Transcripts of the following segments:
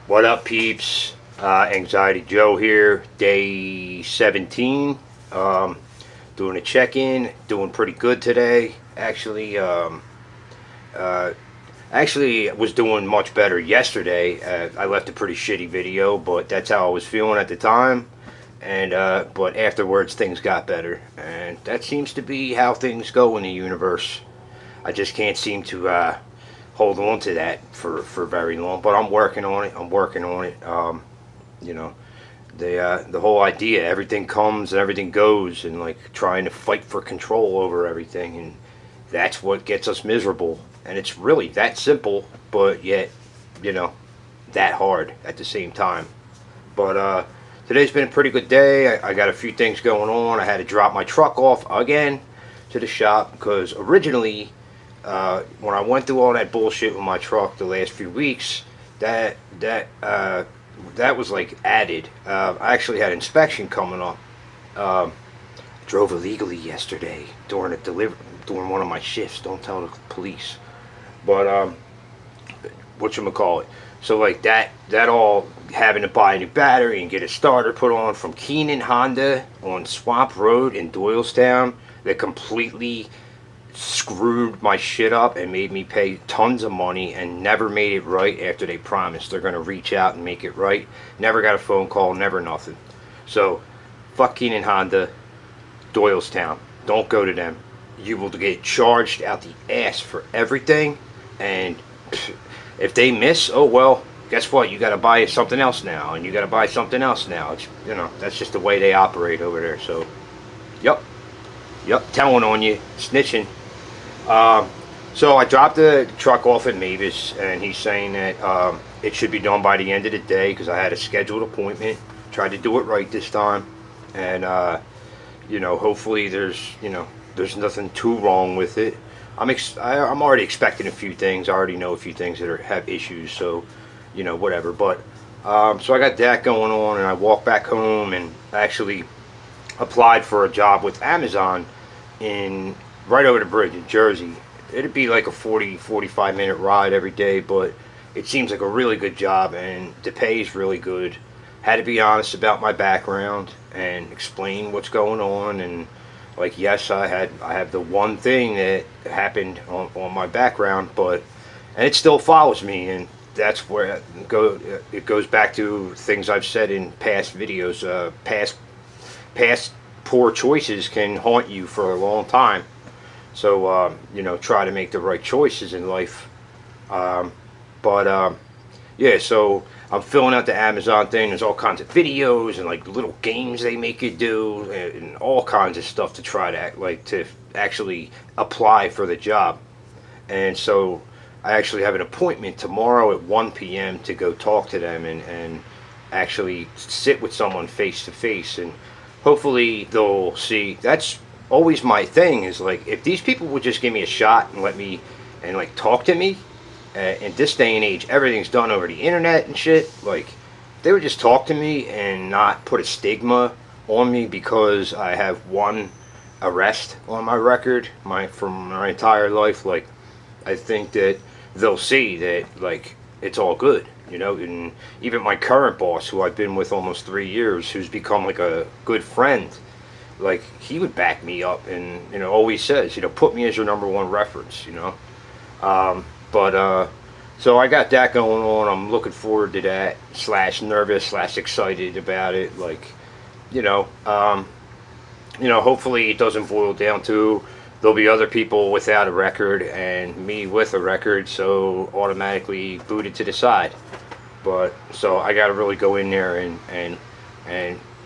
What up, peeps? Anxiety Joe here, day 17. Um, Doing a check-in, doing pretty good today. Uh, actually, was doing much better yesterday. I left a pretty shitty video, but that's how I was feeling at the time. And but afterwards, things got better, and that seems to be how things go in the universe. I just can't seem to hold on to that for very long. But I'm working on it. I'm working on it. You know, the whole idea, everything comes and everything goes, and like trying to fight for control over everything, and that's what gets us miserable. And it's really that simple, but yet, you know, that hard at the same time. But today's been a pretty good day. I got a few things going on. I had to drop my truck off again to the shop because originally, when I went through all that bullshit with my truck the last few weeks, that was like added. I actually had inspection coming up. Um, Drove illegally yesterday during one of my shifts. Don't tell the police. But whatchamacallit. So like that all having to buy a new battery and get a starter put on from Keenan Honda on Swamp Road in Doylestown that completely screwed my shit up and made me pay tons of money and never made it right after they promised they're going to reach out and make it right. Never got a phone call, never nothing. So fuck Keenan Honda, Doylestown. Don't go to them. You will get charged out the ass for everything, and if they miss, oh well, guess what? You got to buy something else now, and you got to buy something else now. It's, that's just the way they operate over there. So, yep, telling on you, snitching. So I dropped the truck off at Mavis, and he's saying that it should be done by the end of the day because I had a scheduled appointment. Tried to do it right this time, and hopefully there's nothing too wrong with it. I'm already expecting a few things. I already know a few things that have issues, so whatever. But so I got that going on, and I walked back home and actually applied for a job with Amazon in right over the bridge in Jersey. It'd be like a 45 minute ride every day, but it seems like a really good job, and the pay is really good. Had to be honest about my background and explain what's going on, and like, yes, I have the one thing that happened on my background, and it still follows me, and that's where it goes back to things I've said in past videos. Past poor choices can haunt you for a long time. So try to make the right choices in life. Yeah, so I'm filling out the Amazon thing. There's all kinds of videos and like little games they make you do, and all kinds of stuff to try to actually apply for the job. And so I actually have an appointment tomorrow at 1 p.m. to go talk to them and actually sit with someone face to face, and hopefully they'll see. That's always my thing, is like, if these people would just give me a shot and let me and like talk to me. In this day and age, everything's done over the internet and shit. Like, they would just talk to me and not put a stigma on me because I have one arrest on my record from my entire life. Like, I think that they'll see that like it's all good, and even my current boss, who I've been with almost 3 years, who's become like a good friend, like, he would back me up and always says, put me as your number one reference. So I got that going on. I'm looking forward to that, / nervous / excited about it. Like, hopefully it doesn't boil down to there'll be other people without a record and me with a record, so automatically booted to the side. But so I got to really go in there and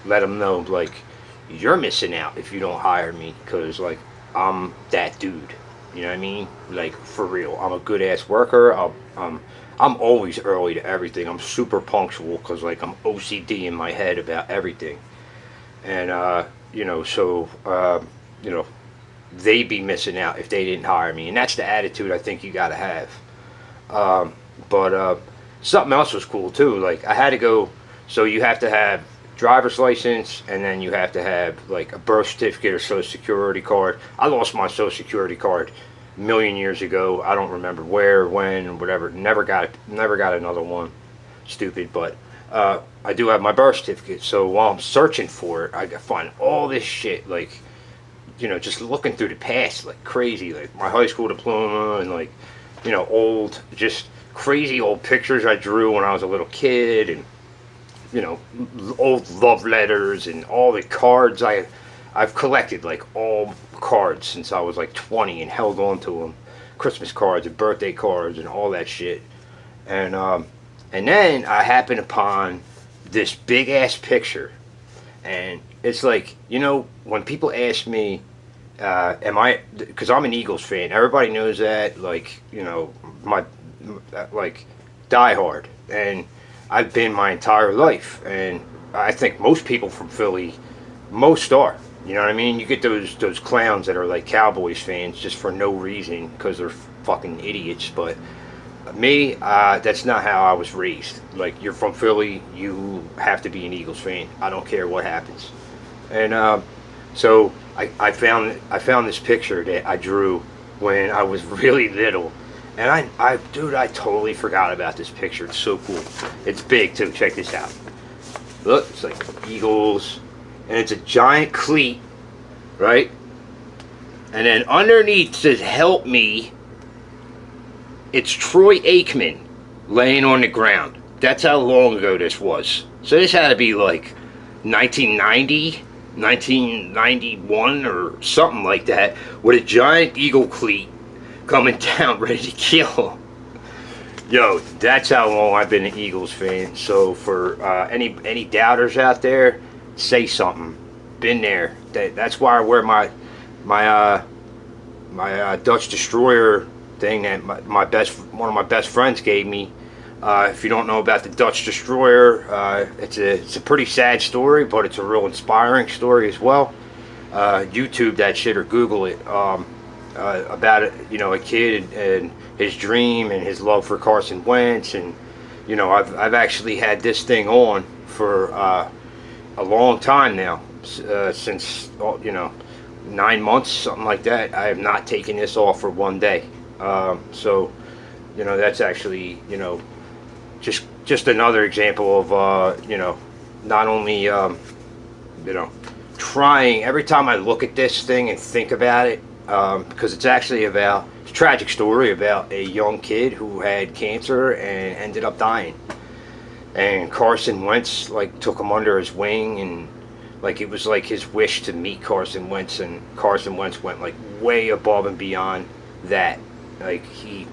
let them know, like, you're missing out if you don't hire me, because like, I'm that dude. You know what I mean? Like, for real. I'm a good ass worker. I'm always early to everything. I'm super punctual because like I'm OCD in my head about everything. And they'd be missing out if they didn't hire me. And that's the attitude I think you gotta have. Something else was cool too. Like, I had to go. So you have to have driver's license, and then you have to have like a birth certificate or social security card. I lost my social security card a million years ago. I don't remember where, when, or whatever. Never got another one. stupid, but I do have my birth certificate. So while I'm searching for it, I find all this shit, like, just looking through the past like crazy, like my high school diploma and like, old, just crazy old pictures I drew when I was a little kid, and old love letters and all the cards I've collected, like all cards since I was like 20 and held on to them, Christmas cards and birthday cards and all that shit. And then I happened upon this big ass picture, and it's like, when people ask me, am I, because I'm an Eagles fan, everybody knows that, like, my, like, die hard, and I've been my entire life, and I think most people from Philly, most are, you know what I mean? You get those clowns that are like Cowboys fans just for no reason because they're fucking idiots, but me, that's not how I was raised. Like, you're from Philly, you have to be an Eagles fan. I don't care what happens. And so I found this picture that I drew when I was really little, and dude, I totally forgot about this picture. It's so cool. It's big too. Check this out. Look, it's like Eagles, and it's a giant cleat, right? And then underneath says "Help me." It's Troy Aikman laying on the ground. That's how long ago this was. So this had to be like 1990, 1991 or something like that, with a giant eagle cleat coming down ready to kill. Yo, that's how long I've been an Eagles fan. So for any doubters out there, say something. Been there. That's why I wear my Dutch Destroyer thing that one of my best friends gave me. If you don't know about the Dutch Destroyer, it's a pretty sad story, but it's a real inspiring story as well. YouTube that shit or Google it, about it, a kid and his dream and his love for Carson Wentz, and I've actually had this thing on for a long time now, since 9 months, something like that. I have not taken this off for one day. So that's actually just another example of not only trying every time I look at this thing and think about it, because it's actually it's a tragic story about a young kid who had cancer and ended up dying, and Carson Wentz took him under his wing, and it was like his wish to meet Carson Wentz, and Carson Wentz went way above and beyond that. He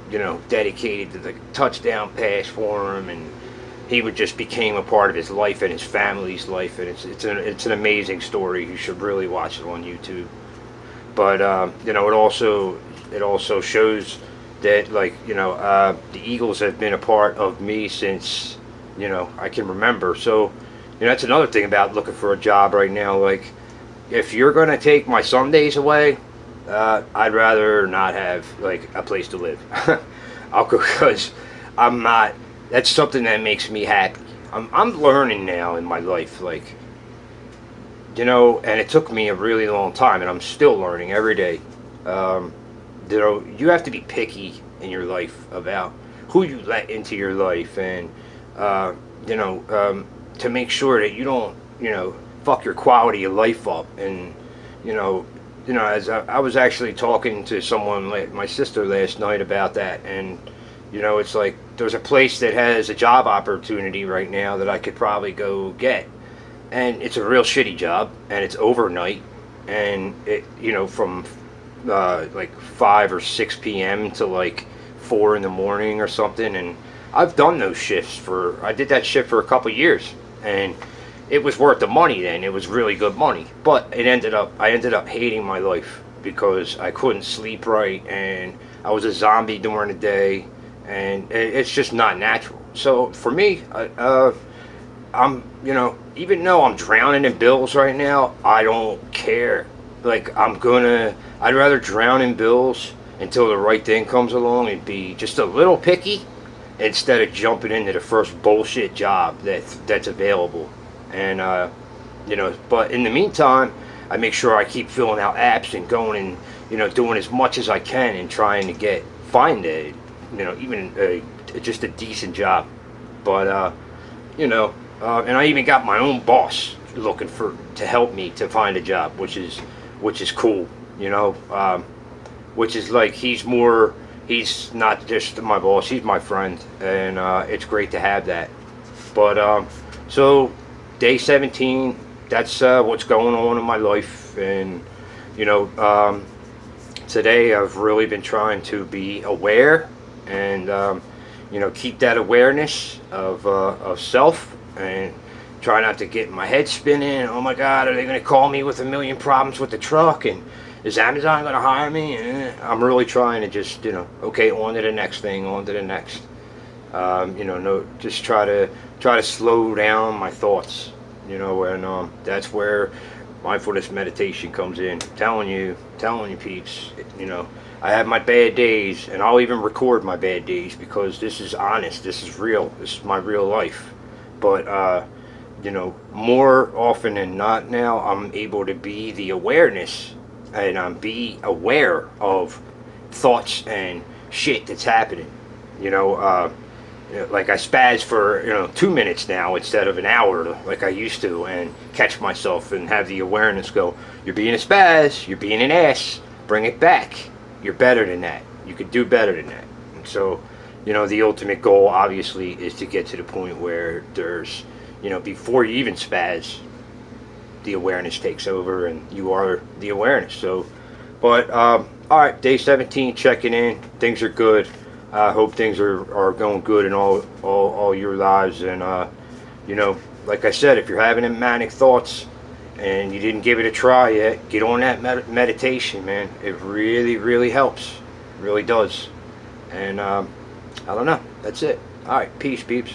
dedicated to the touchdown pass for him, and he just became a part of his life and his family's life, and it's an amazing story. You should really watch it on YouTube. But it also shows that the Eagles have been a part of me since I can remember. So that's another thing about looking for a job right now. If you're gonna take my Sundays away, I'd rather not have a place to live. Because I'm not. That's something that makes me happy. I'm learning now in my life, and it took me a really long time, and I'm still learning every day. You have to be picky in your life about who you let into your life, and to make sure that you don't fuck your quality of life up, and as I was actually talking to someone, my sister, last night about that, and it's there's a place that has a job opportunity right now that I could probably go get, and it's a real shitty job, and it's overnight, and it from 5 or 6 p.m. to 4 in the morning or something, and I've done those shifts I did that shift for a couple years, and it was worth the money then. It was really good money, but I ended up hating my life because I couldn't sleep right, and I was a zombie during the day, and it's just not natural. So for me, I'm even though I'm drowning in bills right now, I don't care. I'd rather drown in bills until the right thing comes along and be just a little picky instead of jumping into the first bullshit job that's available. And but in the meantime, I make sure I keep filling out apps and going and doing as much as I can and trying to find even just a decent job. But and I even got my own boss looking to help me to find a job, which is cool. Which is like he's not just my boss, he's my friend, and it's great to have that. But so day 17, that's what's going on in my life. And you know today I've really been trying to be aware, and keep that awareness of self, and try not to get my head spinning. Oh my God, are they going to call me with a million problems with the truck? And is Amazon going to hire me? I'm really trying to just, okay, on to the next thing, on to the next. No, just try to slow down my thoughts, and that's where mindfulness meditation comes in. Telling you, peeps, I have my bad days, and I'll even record my bad days, because this is honest, this is real, this is my real life. But, more often than not now, I'm able to be the awareness, and be aware of thoughts and shit that's happening. Like I spaz for 2 minutes now instead of an hour like I used to, and catch myself and have the awareness go, you're being a spaz, you're being an ass, bring it back, you're better than that, you could do better than that. And so the ultimate goal obviously is to get to the point where there's before you even spaz, the awareness takes over and you are the awareness. So but all right, day 17, checking in, things are good. I hope things are going good in all your lives. And like I said, if you're having manic thoughts and you didn't give it a try yet, get on that meditation, man. It really, really helps. It really does. And I don't know, that's it. All right, peace, peeps.